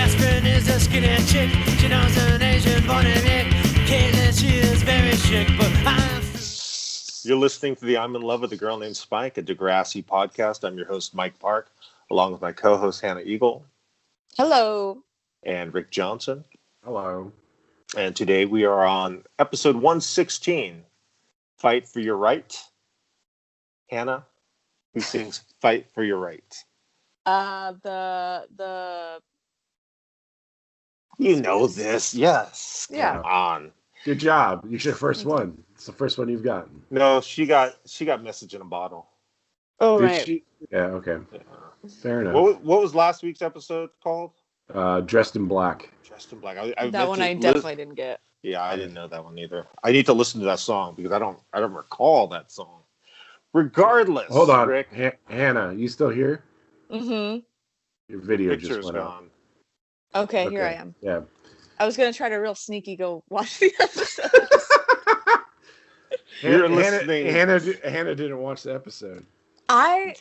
best friend is a skinny chick. She knows an Asian born in Nick. Occasionally she is very chic, but I'm... You're listening to the I'm in Love with a Girl Named Spike, a DEGRASSI podcast. I'm your host, Mike Park, along with my co-host, Hannah Eagle. Hello. And Rick Johnson. Hello. And today we are on episode 116, Fight for Your Right. Hannah, who sings Fight for Your Right? The You know this, yes. Yeah. Come on. Good job. You're your first one. It's the first one you've gotten. No, she got Message in a Bottle. Oh, Did right. she? Yeah, okay. Yeah. Fair enough. What was last week's episode called? Dressed in Black. Dressed in Black. That one I definitely didn't get. Yeah, I didn't know that one either. I need to listen to that song because I don't recall that song. Regardless, Hold on, Rick. Hannah, you still here? Mm-hmm. Your video Picture's just went gone. Okay, here I am. Yeah. I was gonna try to real sneaky go watch the episode. You're listening. Hannah didn't watch the episode. I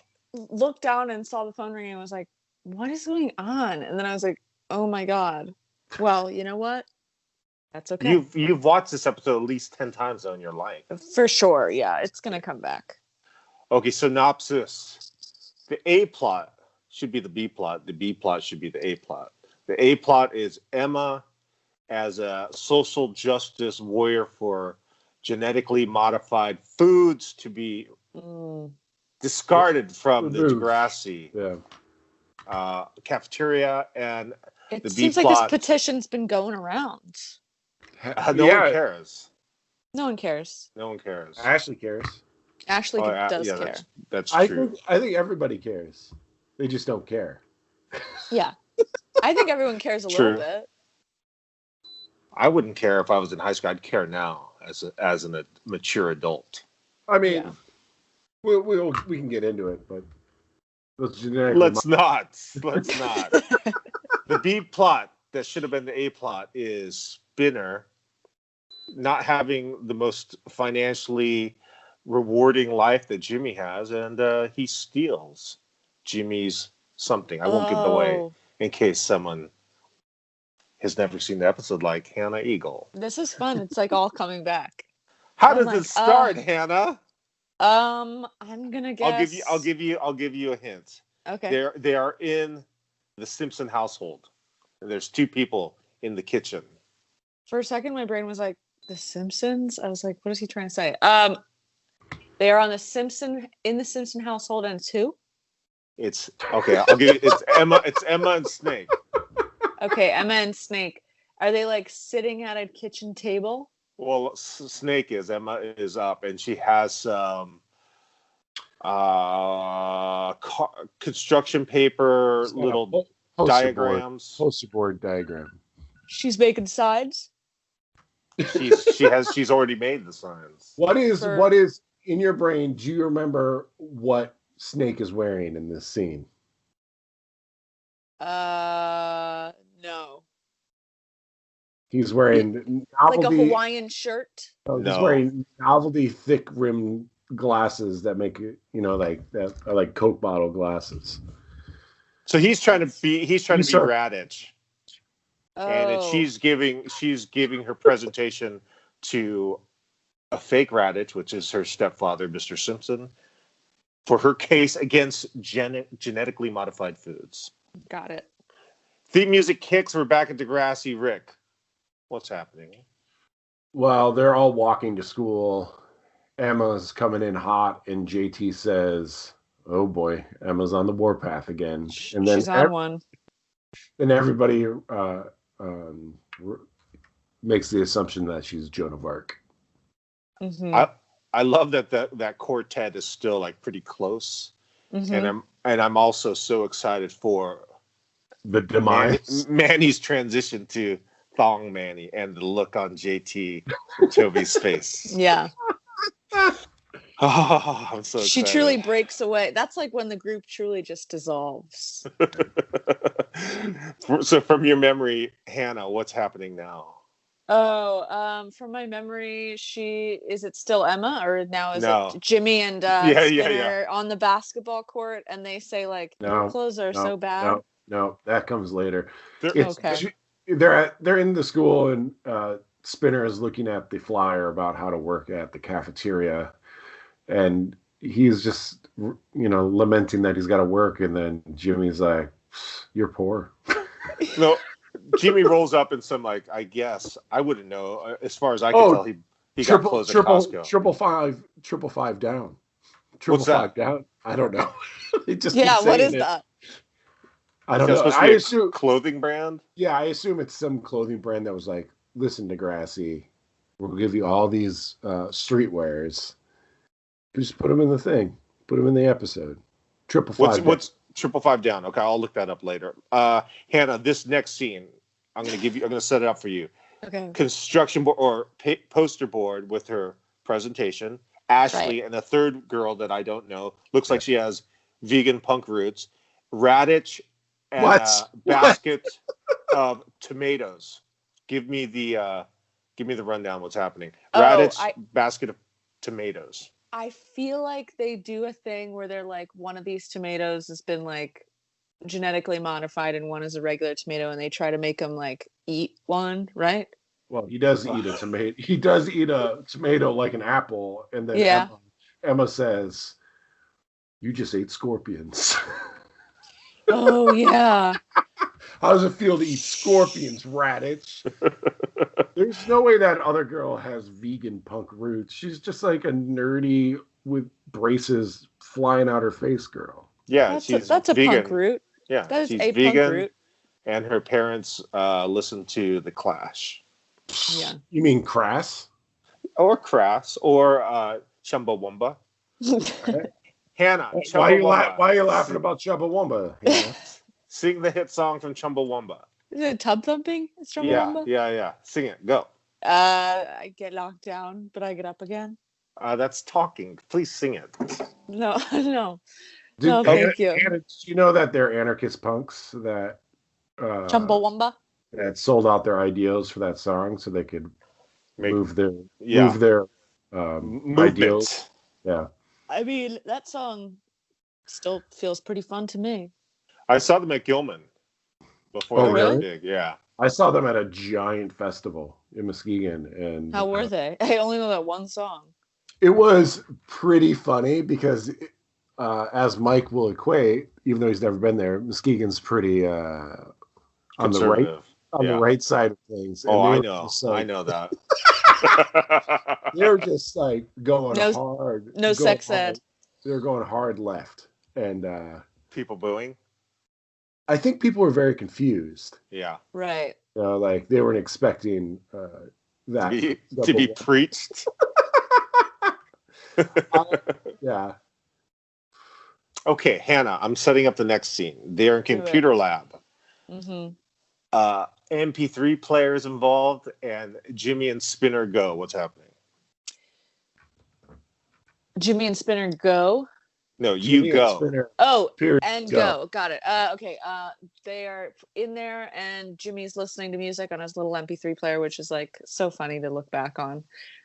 looked down and saw the phone ringing and was like, what is going on? And then I was like, oh my God. Well, you know what? That's okay. You've watched this episode at least 10 times though in your life. For sure, yeah. It's gonna come back. Okay, synopsis. The A plot should be the B plot. The B plot should be the A plot. The A plot is Emma as a social justice warrior for genetically modified foods to be discarded from the DEGRASSI cafeteria, and it the seems B like plot, this petition's been going around. No one cares. No one cares. No one cares. Ashley cares. Ashley does care. That's true. I think everybody cares. They just don't care. Yeah. I think everyone cares a little bit. I wouldn't care if I was in high school. I'd care now as a mature adult. I mean, we can get into it, but let's not. The B plot that should have been the A plot is Spinner not having the most financially rewarding life that Jimmy has, and he steals Jimmy's something. I won't give it away in case someone has never seen the episode, like Hannah Eagle. This is fun. It's like all coming back. How does it start, Hannah? I'm gonna guess. I'll give you a hint. Okay. They are in the Simpson household, and there's two people in the kitchen. For a second, my brain was like, The Simpsons? I was like, what is he trying to say? They are in the Simpson household, and it's who? It's okay. I'll give you. It's Emma. It's Emma and Snake. Okay, Emma and Snake. Are they like sitting at a kitchen table? Well, Snake is. Emma is up, and she has some construction paper, little diagrams. Poster board diagram. She's making sides. She's already made the signs. What is in your brain? Do you remember what Snake is wearing in this scene? No. He's wearing like a Hawaiian shirt. No, he's wearing novelty thick rimmed glasses that make it, like that are like Coke bottle glasses. So he's trying to be Raditch. Oh. And she's giving her presentation to a fake Raditch, which is her stepfather, Mr. Simpson, for her case against genetically modified foods. Got it. Theme music kicks. We're back at DEGRASSI. Rick, what's happening? Well, they're all walking to school. Emma's coming in hot, and JT says, "Oh boy, Emma's on the warpath again." And then she's on one. And everybody makes the assumption that she's Joan of Arc. Mm-hmm. I love that quartet is still like pretty close, mm-hmm. and I'm also so excited for the demise. Manny's transition to Thong Manny and the look on JT and Toby's face. Yeah. Oh, I'm so excited. She truly breaks away. That's like when the group truly just dissolves. So from your memory, Hannah, what's happening now? From my memory, is it still Emma, or now is it Jimmy and Spinner on the basketball court, and they say like, your clothes are so bad? No, that comes later. There- Okay. They're in the school, and Spinner is looking at the flyer about how to work at the cafeteria, and he's just lamenting that he's got to work, and then Jimmy's like, "You're poor." No, Jimmy rolls up in some I guess I wouldn't know. As far as I can tell, he got clothes at Costco. Triple five down. What's that? Down. I don't know. They just Yeah, keep what saying is it. that? I don't Is know. that supposed to I be a assume. clothing brand. Yeah, I assume it's some clothing brand that was like, "Listen, DeGrassi, we'll give you all these streetwears. Just put them in the thing. Put them in the episode. Triple five. What's triple five down? Okay, I'll look that up later. Hannah, this next scene, I'm gonna set it up for you. Okay. Construction board or poster board with her presentation. Ashley Right. and a third girl that I don't know. Looks like she has vegan punk roots. Radish and What? basket of tomatoes. Give me the rundown. What's happening? Radish basket of tomatoes. I feel like they do a thing where they're like, one of these tomatoes has been like genetically modified and one is a regular tomato, and they try to make them like eat one, right? Well, he does eat a tomato. He does eat a tomato like an apple, and then Yeah. Emma says, "You just ate scorpions." Oh yeah. How does it feel to eat scorpions, Radish? There's no way that other girl has vegan punk roots. She's just like a nerdy with braces flying out her face girl. Yeah, That's a vegan. punk root. Yeah, That is she's a vegan, punk root. and her parents listen to The Clash. Yeah. You mean crass? Or Crass, or Chumbawamba. Hannah, Why Chumbawamba. are you laughing about Chumbawamba? Hannah? Sing the hit song from Chumbawamba. Is it tub thumping? It's Yeah, Chumbawamba? yeah. Sing it. Go. I get knocked down, but I get up again. That's talking. Please sing it. No, no. Did, No, thank you. Hannah, did you know that they're anarchist punks that Chumbawamba? that sold out their ideals for that song so they could move their Movement. ideals? Yeah. I mean, that song still feels pretty fun to me. I saw them at Gilman before Oh, they got really? big. Yeah. I saw them at a giant festival in Muskegon, and How were they? I only know that one song. it was pretty funny because, as Mike will equate, even though he's never been there, Muskegon's pretty on the right side of things. And Oh, they I were know. just like- I know that. They were just like going hard. No sex ed. They were going hard left, and People booing. I think people were very confused. Yeah. Right. Like they weren't expecting that To be preached. Yeah. Okay, Hannah, I'm setting up the next scene. They're in computer lab. Mm-hmm. MP3 players involved, and Jimmy and Spinner go. What's happening? Jimmy and Spinner go. No, Jimmy you and go. Spinner, Oh, period, and go. Got it. Okay. They are in there, and Jimmy's listening to music on his little MP3 player, which is like so funny to look back on.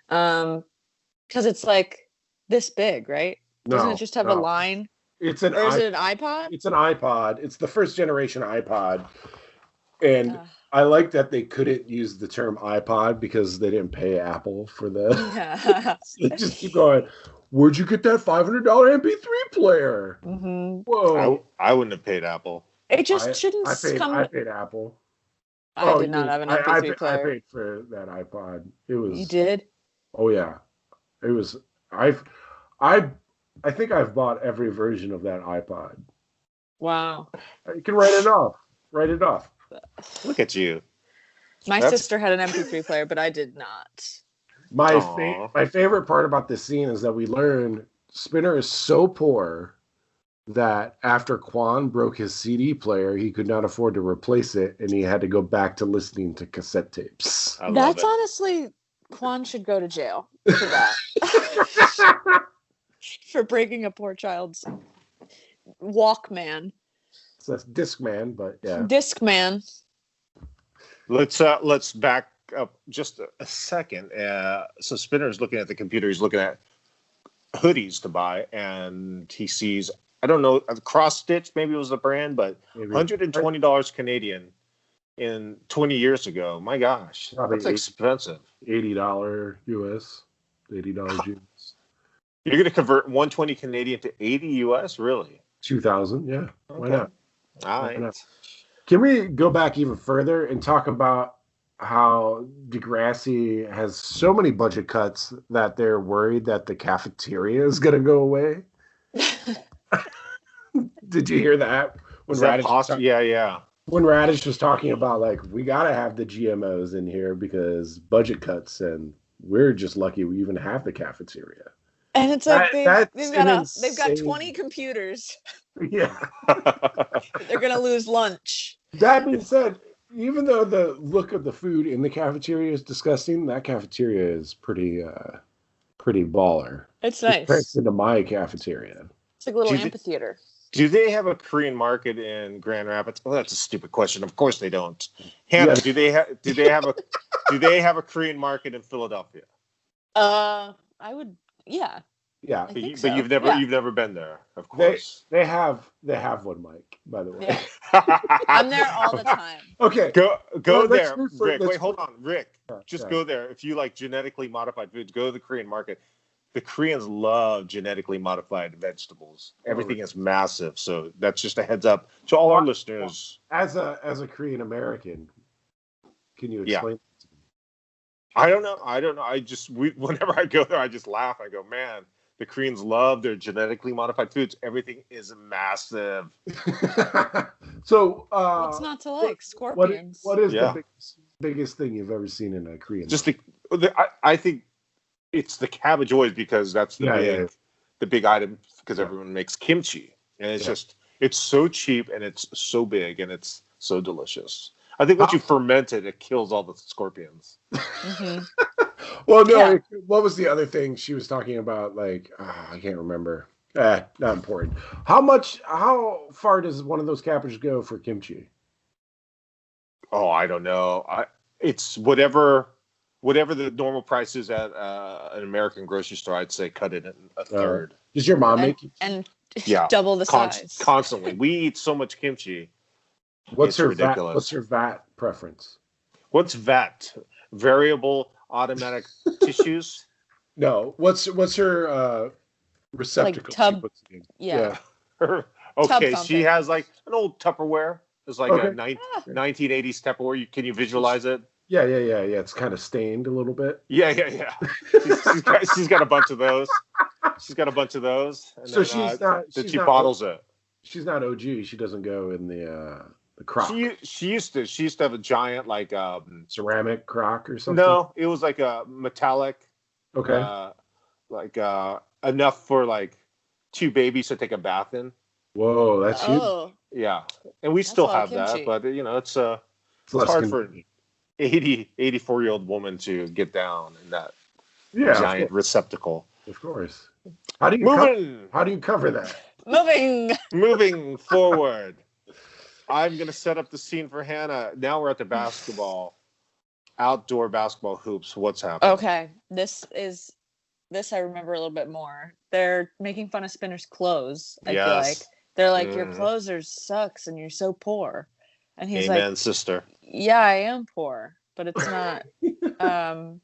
Because it's like this big, right? Doesn't it just have a line? It's Or is it an iPod? It's an iPod. It's the first generation iPod. And I like that they couldn't use the term iPod because they didn't pay Apple for the. Yeah. They just keep going. Where'd you get that $500 MP3 player? Mm-hmm. Whoa! I wouldn't have paid Apple. It just shouldn't come. I paid Apple. I did not have an MP3 player. I paid for that iPod. It was. You did? Oh yeah, it was. I think I've bought every version of that iPod. Wow. You can write it off. Write it off. Look at you. My sister had an MP3 player, but I did not. My favorite part about this scene is that we learn Spinner is so poor that after Quan broke his CD player, he could not afford to replace it, and he had to go back to listening to cassette tapes. That's honestly, Quan should go to jail for that. For breaking a poor child's Walkman. So that's Discman, but yeah. Discman. Let's back up just a second. So Spinner's looking at the computer. He's looking at hoodies to buy, and he sees I don't know, Cross Stitch maybe was the brand, but Maybe. $120 Canadian in 20 years ago. My gosh, Probably that's expensive. $80 US, $80 US. You're going to convert 120 Canadian to 80 US, really? 2,000, yeah. Okay. Why not? All Why right. not? Can we go back even further and talk about how DeGrassi has so many budget cuts that they're worried that the cafeteria is going to go away? Did you hear that? Is that possible? Yeah. When Radish was talking about, like, we got to have the GMOs in here because budget cuts, and we're just lucky we even have the cafeteria. And it's like they've got insane... 20 computers. Yeah. They're going to lose lunch. That being said, even though the look of the food in the cafeteria is disgusting, that cafeteria is pretty baller. It's nice. It's into my cafeteria. It's like a little amphitheater. Do they have a Korean market in Grand Rapids? Oh, that's a stupid question. Of course they don't. Hannah, do they have a Korean market in Philadelphia? I would, yeah. Yeah, but you've never been there, of course. They have one, Mike, by the way. Yeah. I'm there all the time. Okay, go there, Rick. Wait, hold on, Rick. Go there. If you like genetically modified foods, go to the Korean market. The Koreans love genetically modified vegetables. Everything is massive, so that's just a heads up to all our listeners. As a Korean American, can you explain? Yeah. I don't know. Whenever I go there, I just laugh. I go, man, the Koreans love their genetically modified foods. Everything is massive. So, what's not to like? Scorpions. What is the biggest thing you've ever seen in a Korean? Just I think it's the cabbage always, because that's the big item, because everyone makes kimchi, and it's it's so cheap and it's so big and it's so delicious. I think once you ferment it, it kills all the scorpions. Mm-hmm. Well, no. Yeah. What was the other thing she was talking about? Like, I can't remember. Not important. How far does one of those cabbages go for kimchi? Oh, I don't know. It's whatever the normal price is at an American grocery store. I'd say cut it in a third. Does your mom make it? And double the size? Constantly. We eat so much kimchi. What's her ridiculous. What's her VAT preference? What's VAT? Variable automatic tissues? No. What's her receptacle? Like tub. Yeah. Okay, she has like an old Tupperware. It's like a 1980s Tupperware. Can you visualize it? Yeah. It's kind of stained a little bit. Yeah. She's got a bunch of those. And so then, she bottles it. She's not OG. She doesn't go in the crock. She used to have a giant like ceramic crock or something. No, it was like a metallic. Okay. Like enough for like two babies to take a bath in. Whoa, that's huge. Yeah, and we still have that, but it's hard for an 84-year-old woman to get down in that giant receptacle. Of course. How do you cover that? Moving forward. I'm going to set up the scene for Hannah. Now we're at the outdoor basketball hoops. What's happening? Okay. This I remember a little bit more. They're making fun of Spinner's clothes. I feel like they're like, your clothes sucks and you're so poor. And he's Amen, sister. Yeah, I am poor, but it's not. I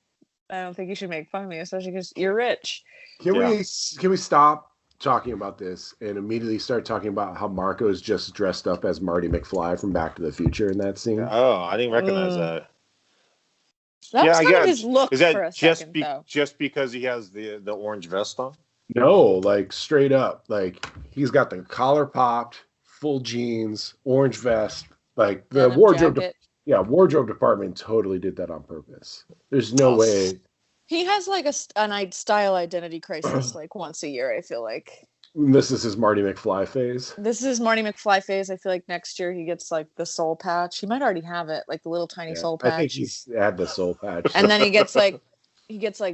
don't think you should make fun of me, especially because you're rich. Can we stop talking about this and immediately start talking about how Marco is just dressed up as Marty McFly from Back to the Future in that scene? Oh, I didn't recognize that. That was kind of his look for a second, though. Just because he has the orange vest on? No, like straight up. Like he's got the collar popped, full jeans, orange vest. Like the wardrobe department totally did that on purpose. There's no way. He has like a style identity crisis like once a year, I feel like. This is his Marty McFly phase. I feel like next year he gets like the soul patch. He might already have it, like the little tiny soul patch. I think he's had the soul patch. And then he gets like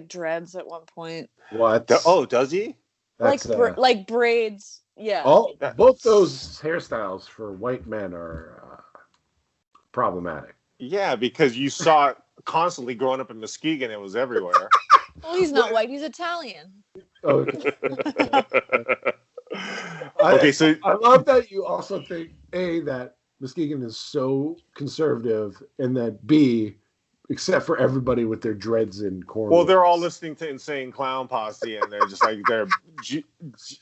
dreads at one point. What? Does he? Like braids. Yeah. Both those hairstyles for white men are problematic. Yeah, because you saw it constantly growing up in Muskegon. It was everywhere. Well, he's not white. He's Italian. Okay. Okay, so I love that you also think A, that Muskegon is so conservative, and that B, except for everybody with their dreads and corn. well, they're all listening to Insane Clown Posse, and they're just like they're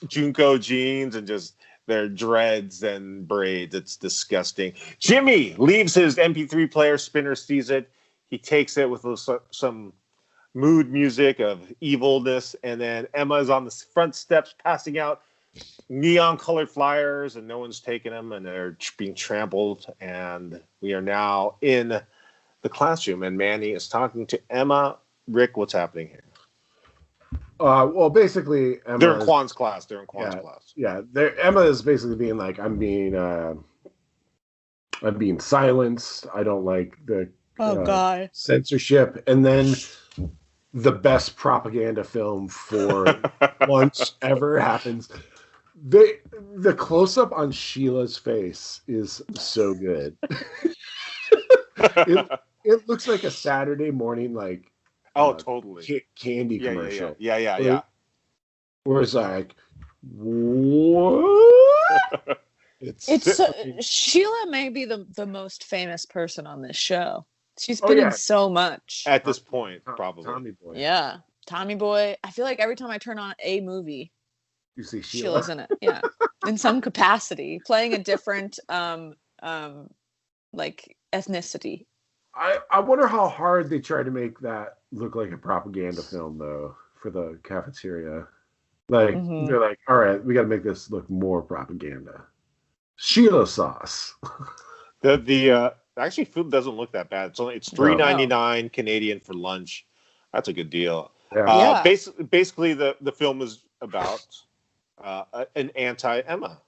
Junko jeans and just their dreads and braids. It's disgusting. Jimmy leaves his MP3 player. Spinner sees it. He takes it with some mood music of evilness, and then Emma is on the front steps passing out neon colored flyers, and no one's taking them, and they're being trampled. And we are now in the classroom, and Manny is talking to Emma. Rick, what's happening here? Well, basically, Emma They're in Kwan's class. Yeah, Emma is basically being like, I'm being silenced. I don't like the God, censorship. And then the best propaganda film for lunch ever happens. The close up on Sheila's face is so good. It looks like a Saturday morning, like, totally candy commercial. Yeah. Where it's like, what? Sheila may be the most famous person on this show. She's been in so much at this point, probably. Tommy Boy. Yeah, Tommy Boy. I feel like every time I turn on a movie, you see Sheila's in it. Yeah, in some capacity, playing a different like ethnicity. I wonder how hard they try to make that look like a propaganda film, though, for the cafeteria. Like, they're like, all right, we got to make this look more propaganda. Sheila sauce. Actually, food doesn't look that bad. It's $3.99 Canadian for lunch. That's a good deal. Yeah. Basically, the film is about an anti-Emma.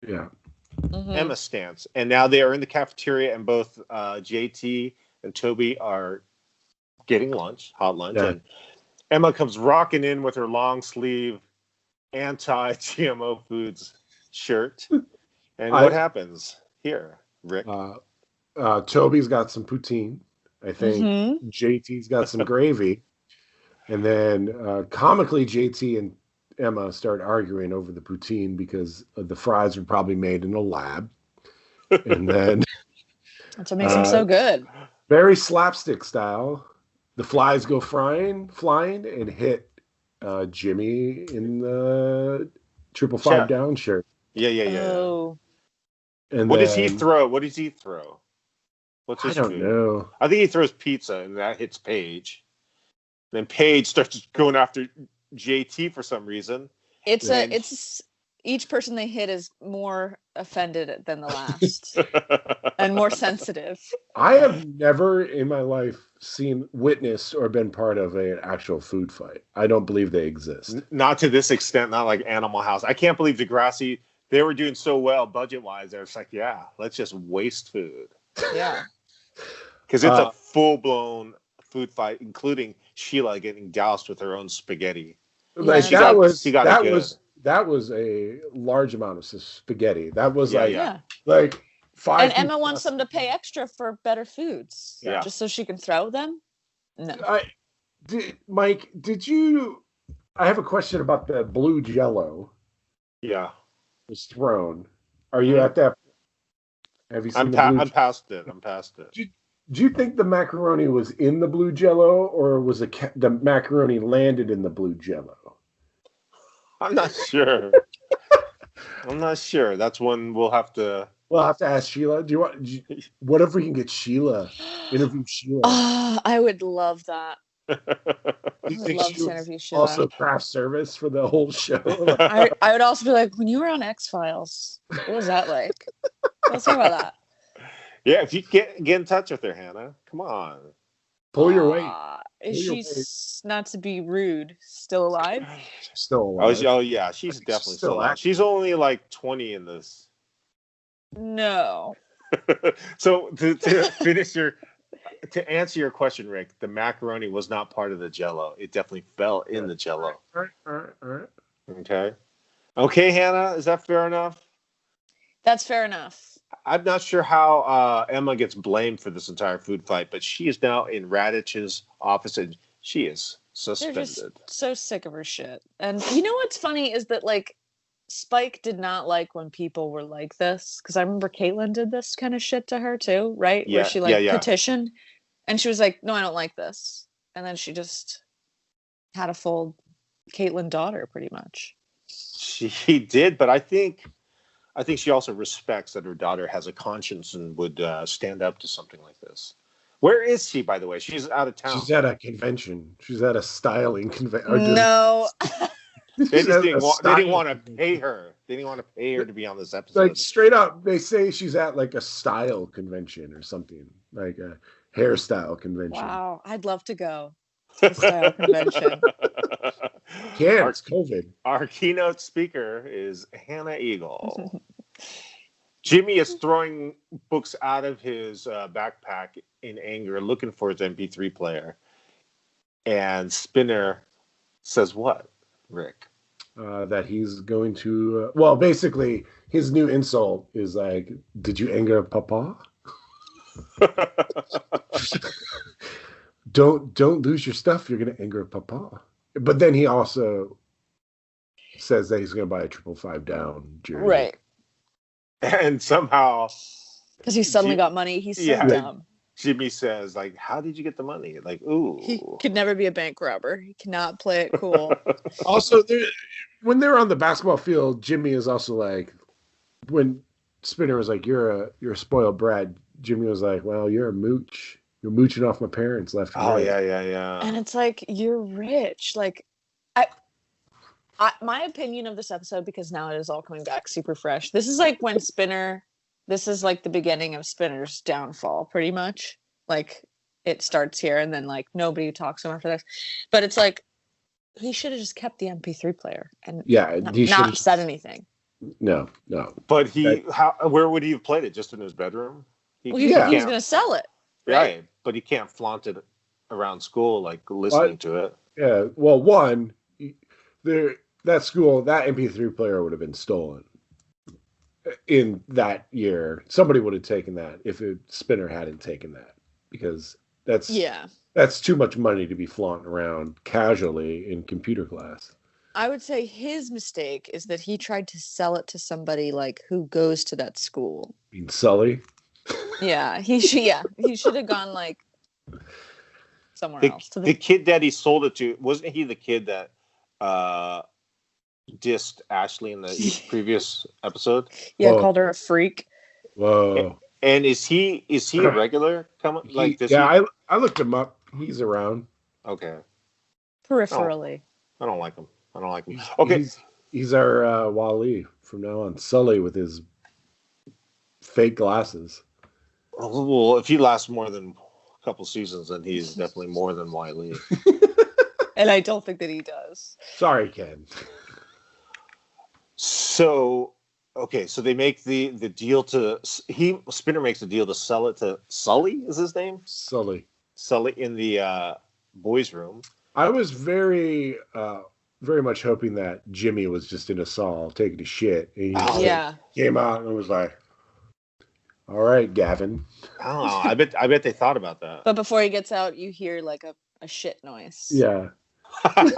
Yeah. Emma stance. And now they are in the cafeteria, and both JT and Toby are getting hot lunch. Yeah. And Emma comes rocking in with her long sleeve anti-GMO foods shirt. And what happens here, Rick? Toby's got some poutine. I think JT's got some gravy. And then comically, JT and Emma start arguing over the poutine because the fries are probably made in a lab. And then that's what makes them so good. Very slapstick style. The flies go flying and hit Jimmy in the 555 down shirt. Yeah. Oh. And what does he throw? What's his I don't food? know. I think he throws pizza, and that hits Paige. Then Paige starts going after JT for some reason. It's each person they hit is more offended than the last and more sensitive. I have never in my life witnessed or been part of an actual food fight. I don't believe they exist. Not to this extent, not like Animal House. I can't believe DeGrassi, they were doing so well budget-wise. They're just like, yeah, let's just waste food. Yeah. Because it's a full-blown food fight, including Sheila getting doused with her own spaghetti. Like Yeah. that was a large amount of spaghetti. That was Yeah. like 5. And Emma wants them to pay extra for better foods, Yeah. just so she can throw them. No. Mike, I have a question about the blue Jello. Yeah. Was thrown. Are you at that? Have you seen I'm past it. Do you think the macaroni was in the blue Jello, or was the macaroni landed in the blue Jello? I'm not sure. That's one we'll have to ask Sheila. What if we can get Sheila? Interview Sheila. I would love that. Do you think love she to interview was Sheila. also craft service for the whole show? I would also be like, when you were on X-Files, what was that like? Let's talk about that. Yeah, if you get in touch with her, Hannah, come on. Pull your weight. Is she, not to be rude, still alive? Still alive. Oh yeah, she's definitely still alive. active. She's only like 20 in this. No. So to answer your question, Rick, the macaroni was not part of the Jello. It definitely fell in the Jello. All right. Okay, Hannah, is that fair enough? That's fair enough. I'm not sure how Emma gets blamed for this entire food fight, but she is now in Radich's office, and she is They're suspended. just so sick of her shit. And you know what's funny is that, like, Spike did not like when people were like this, because I remember Caitlyn did this kind of shit to her too, right? Where Yeah, she yeah. petitioned, and she was like, "No, I don't like this," and then she just had a full Caitlyn daughter, pretty much. She did, but I think she also respects that her daughter has a conscience and would stand up to something like this. Where is she, by the way? She's out of town. She's at a convention. She's at a styling convention. No. They didn't want to pay her. They didn't want to pay her to be on this episode. Like straight up, they say she's at like a style convention or something, like a hairstyle convention. Wow, I'd love to go to the style convention. Yeah, it's COVID. Our keynote speaker is Hannah Eagle. Jimmy is throwing books out of his backpack in anger, looking for his MP3 player. And Spinner says what, Rick? That he's going to... well, basically, his new insult is like, did you anger Papa? Don't lose your stuff. You're going to anger Papa. But then he also says that he's going to buy a 555 down jersey. Right. And somehow... because he suddenly got money. He's so dumb. Jimmy says, like, how did you get the money? Like, ooh. He could never be a bank robber. He cannot play it cool. Also, when they're on the basketball field, Jimmy is also like, when Spinner was like, you're a spoiled brat, Jimmy was like, well, you're a mooch. You're mooching off my parents left and right. Yeah. And it's like, you're rich. Like, my opinion of this episode, because now it is all coming back super fresh. This is like when Spinner, this is like the beginning of Spinner's downfall, pretty much. Like, it starts here and then like nobody talks to him after this. But it's like, he should have just kept the MP3 player and not said anything. No. But where would he have played it? Just in his bedroom? He was going to sell it. Right. But he can't flaunt it around school, like listening to it. Yeah. Well, one, that school, that MP3 player would have been stolen in that year. Somebody would have taken that if Spinner hadn't taken that, because that's too much money to be flaunting around casually in computer class. I would say his mistake is that he tried to sell it to somebody like who goes to that school. You mean Sully? Yeah, he should have gone like somewhere else. The kid that he sold it to, wasn't he the kid that dissed Ashley in the previous episode? Yeah, called her a freak. Whoa. And is he a regular? I looked him up. He's around. Okay. Peripherally. I don't like him. Okay. He's our Wally from now on. Sully with his fake glasses. Well, if he lasts more than a couple seasons, then he's definitely more than Wiley. And I don't think that he does. Sorry, Ken. So they make the deal Spinner makes the deal to sell it to Sully, is his name? Sully in the boys' room. I was very much hoping that Jimmy was just in a stall taking a shit. And he came out and was like, all right, Gavin. I don't know. I bet they thought about that. But before he gets out, you hear like a shit noise. Yeah. And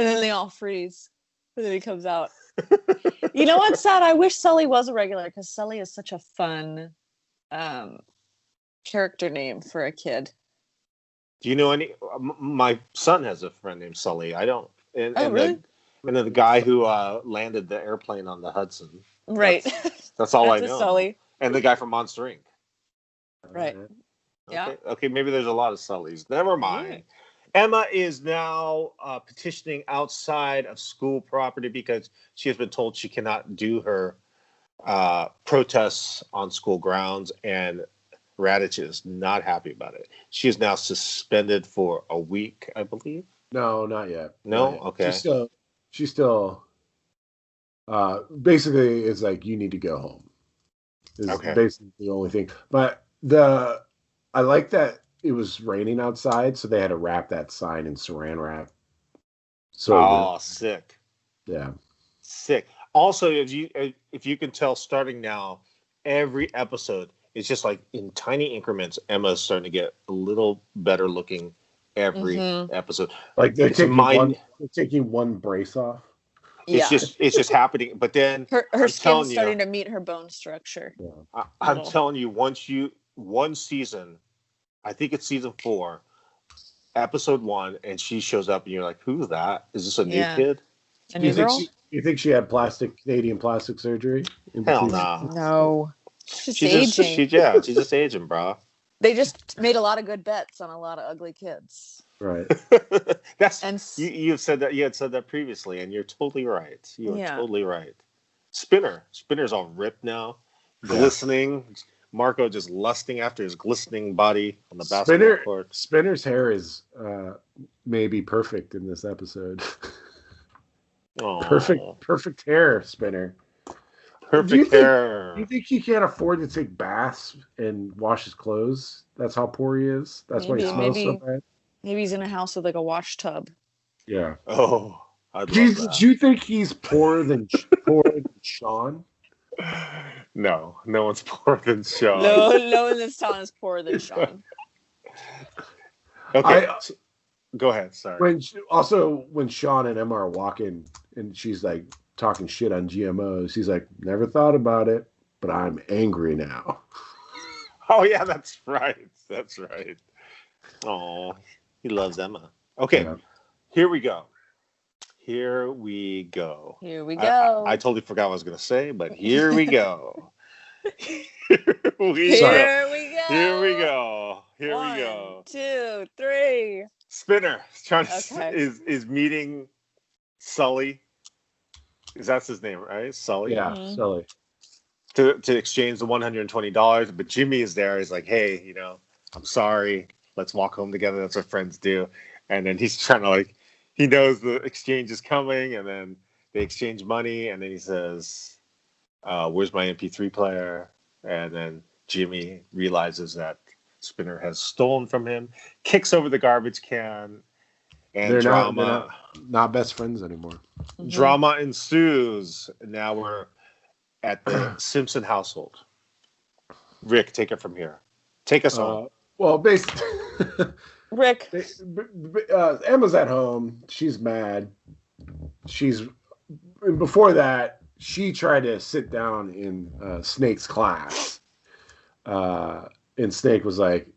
then they all freeze. And then he comes out. You know what's sad? I wish Sully was a regular, because Sully is such a fun character name for a kid. Do you know any? My son has a friend named Sully. I don't. Really? And the guy who landed the airplane on the Hudson. Right. That's all I know. Sully. And the guy from Monster Inc. Right. Okay. Yeah. Okay, maybe there's a lot of Sullys. Never mind. Yeah. Emma is now petitioning outside of school property because she has been told she cannot do her protests on school grounds, and Radich is not happy about it. She is now suspended for a week, I believe. No, not yet. No? Not yet. Okay. She's still basically it's like, you need to go home. Is basically the only thing. But I like that it was raining outside, so they had to wrap that sign in saran wrap. So sick. Yeah. Sick. Also, if you can tell, starting now, every episode is just like in tiny increments. Emma's starting to get a little better looking every episode. Like they're It's taking one brace off. It's just happening. But then her skin's starting to meet her bone structure. Yeah. I'm telling you, one season, I think it's season 4, episode 1, and she shows up, and you're like, "Who's that? Is this a new kid?" A new girl? You think she had Canadian plastic surgery? Hell no. No. She's aging. She's just aging, bro. They just made a lot of good bets on a lot of ugly kids. Right. You've said that. You had said that previously, and you're totally right. You are totally right. Spinner's all ripped now, glistening. Marco just lusting after his glistening body on the basketball court. Spinner's hair is maybe perfect in this episode. Perfect hair, Spinner. Perfect hair. Do you think he can't afford to take baths and wash his clothes? That's how poor he is. That's why he smells so bad. Maybe he's in a house with like a wash tub. Yeah. Oh, do you think he's poorer than Sean? No one's poorer than Sean. No one in this town is poorer than Sean. Okay, go ahead. Sorry. When Sean and Emma are walking, and she's like talking shit on GMOs, he's like, "Never thought about it, but I'm angry now." Oh yeah, that's right. That's right. Oh, he loves Emma. Okay, Here we go. I totally forgot what I was going to say, but here we go. Here we go. 1, 2, 3. Spinner is meeting Sully. That's his name, right? Sully. Yeah, Sully. To exchange the $120, but Jimmy is there. He's like, "Hey, I'm sorry. Let's walk home together. That's what friends do." And then he's trying to he knows the exchange is coming, and then they exchange money, and then he says, "Where's my MP3 player?" And then Jimmy realizes that Spinner has stolen from him, kicks over the garbage can, and they're not best friends anymore. Drama ensues. Now we're at the Simpson household. Rick, take it from here. Take us home. Well, basically, Rick. Emma's at home. She's mad. Before that, she tried to sit down in Snake's class. And Snake was like,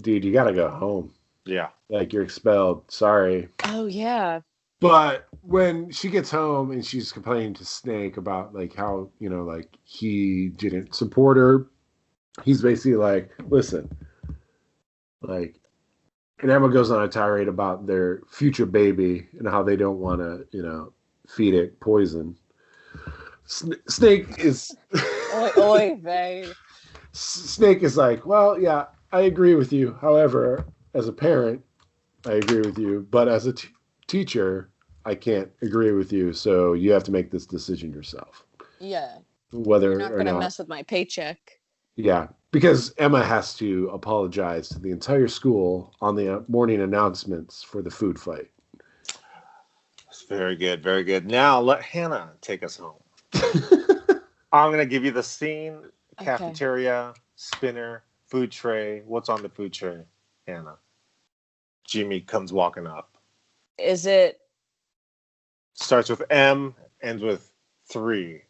"Dude, you got to go home. Yeah. Like, you're expelled. Sorry." Oh, yeah. But when she gets home and she's complaining to Snake about how, he didn't support her, he's basically like, "Listen, and Emma goes on a tirade about their future baby and how they don't want to, feed it poison. Snake is Oy vey. Snake is like, "Well, yeah, I agree with you. However, as a parent, I agree with you, but as a teacher, I can't agree with you. So you have to make this decision yourself." Yeah. Whether you're not going to mess with my paycheck. Yeah, because Emma has to apologize to the entire school on the morning announcements for the food fight. That's very good, very good. Now let Hannah take us home. I'm going to give you the scene: cafeteria, Spinner, food tray. What's on the food tray, Hannah? Jimmy comes walking up. Is it? Starts with M, ends with 3.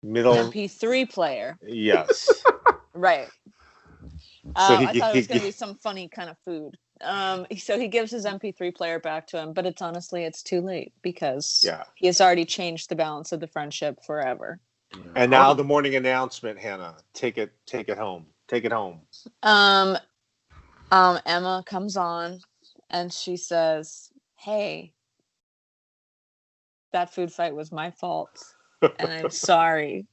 Middle MP3 player. Yes. Right. I thought it was going to be some funny kind of food. So he gives his MP3 player back to him, but it's too late because he has already changed the balance of the friendship forever. And now the morning announcement, Hannah. Take it home. Take it home. Emma comes on and she says, "Hey, that food fight was my fault. And I'm sorry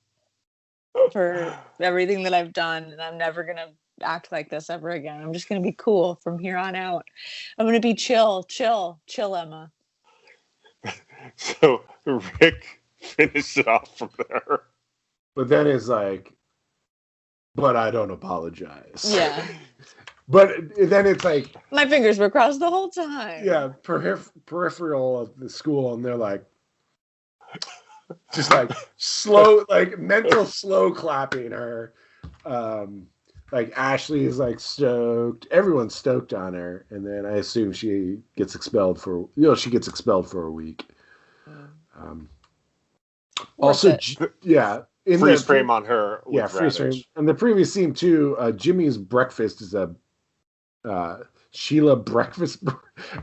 for everything that I've done. And I'm never going to act like this ever again. I'm just going to be cool from here on out. I'm going to be chill, Emma." So Rick finished it off from there. But then it's like, "But I don't apologize." Yeah. But then it's like, my fingers were crossed the whole time. Yeah, peripheral of the school, and they're like, just like slow, like mental slow clapping her. like Ashley is like stoked. Everyone's stoked on her, and then I assume she gets expelled for a week. Um, Worth also, it. yeah, in Freeze the frame on her with freeze frame. Ravage. And the previous scene too, Jimmy's breakfast is a Sheila breakfast.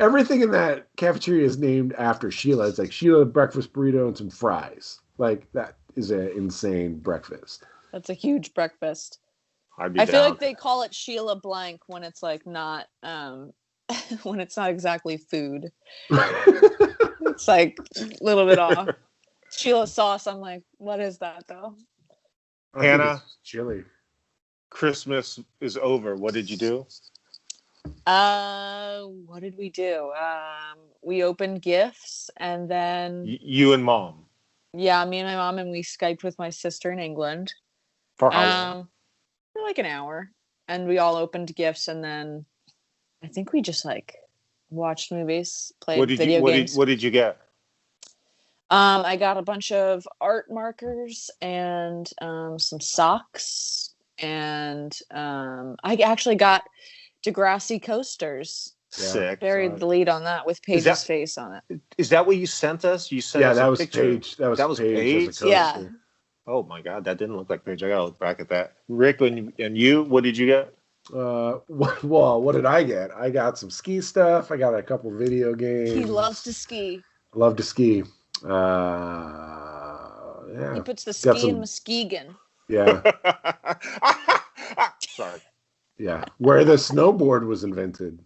Everything in that cafeteria is named after Sheila. It's like Sheila breakfast burrito and some fries. Like that is an insane breakfast. That's a huge breakfast. I'd be I feel down. like they call it Sheila blank when it's like not when it's not exactly food. It's like a little bit off. Sheila sauce. I'm like, what is that though? Hannah, chili. Christmas is over. What did you do? What did we do? We opened gifts and then You and Mom. yeah, me and my mom, and we Skyped with my sister in England. For how long? For like an hour, and we all opened gifts, and then I think we just like watched movies, played video games. What did you get? I got a bunch of art markers and some socks, and I actually got DeGrassi coasters. Yeah. Sick. Buried the lead on that with Paige's face on it. Is that what you sent us? You sent us that a was picture? Paige. That was Paige. As a Yeah. coaster. Oh my God, that didn't look like Paige. I gotta look back at that. Rick, and you, what did you get? What did I get? I got some ski stuff. I got a couple video games. He loves to ski. I love to ski. Yeah. He puts the ski in Muskegon. Yeah. Sorry. Yeah. Where the snowboard was invented.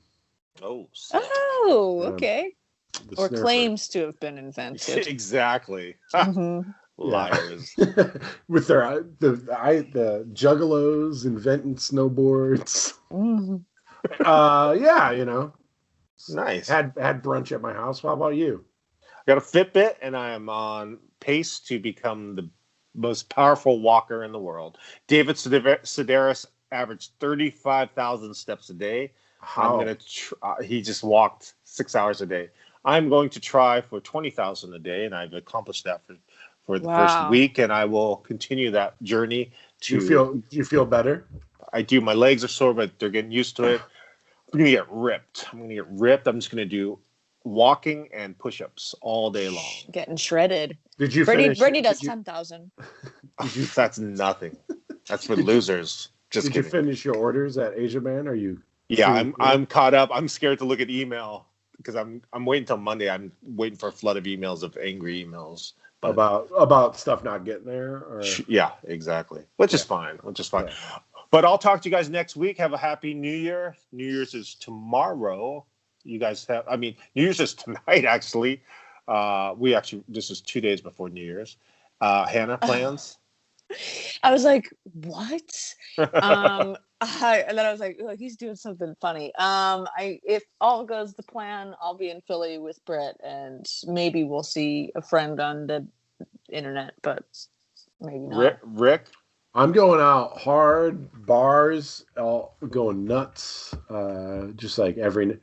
Oh. Sick. Oh, okay. The Or snurfer. claims to have been invented. Exactly. Mhm. Liars. With the juggalos inventing snowboards. Mhm. Yeah, you know. Nice. Had brunch at my house. How about you? I got a Fitbit, and I am on pace to become the most powerful walker in the world. David Sedaris averaged 35,000 steps a day. How? He just walked 6 hours a day. I'm going to try for 20,000 a day, and I've accomplished that for the first week, and I will continue that journey. Do you feel better? I do. My legs are sore, but they're getting used to it. I'm gonna get ripped. I'm just gonna do walking and push-ups all day long. Getting shredded. Did you Brittany does 10,000. That's nothing. That's for losers. Just Did kidding. you finish your orders at Asia Man? Are you? Yeah, I'm caught up. I'm scared to look at email because I'm waiting till Monday. I'm waiting for a flood of emails, of angry emails. But About stuff not getting there? Or? Yeah, exactly. Which is fine. Yeah. But I'll talk to you guys next week. Have a happy New Year. New Year's is tomorrow. You guys New Year's is tonight, actually. This is 2 days before New Year's. Hannah, plans? I was like, what? And then I was like, oh, he's doing something funny. If all goes to plan, I'll be in Philly with Britt, and maybe we'll see a friend on the internet, but maybe not. Rick? I'm going out hard, bars, going nuts. Just like every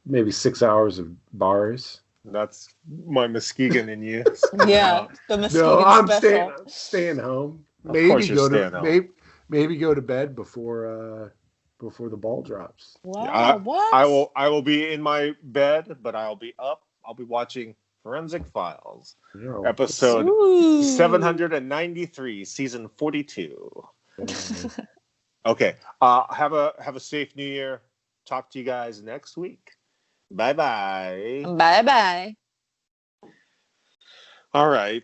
maybe 6 hours of bars. That's my Muskegon in you. Yeah, the Muskegon No, I'm special. staying home. Of course you're staying home. Maybe go to bed before the ball drops. Wow, what? I will be in my bed, but I'll be up. I'll be watching Forensic Files, episode 793, season 42. Okay. Have a safe New Year. Talk to you guys next week. Bye bye. Bye bye. All right.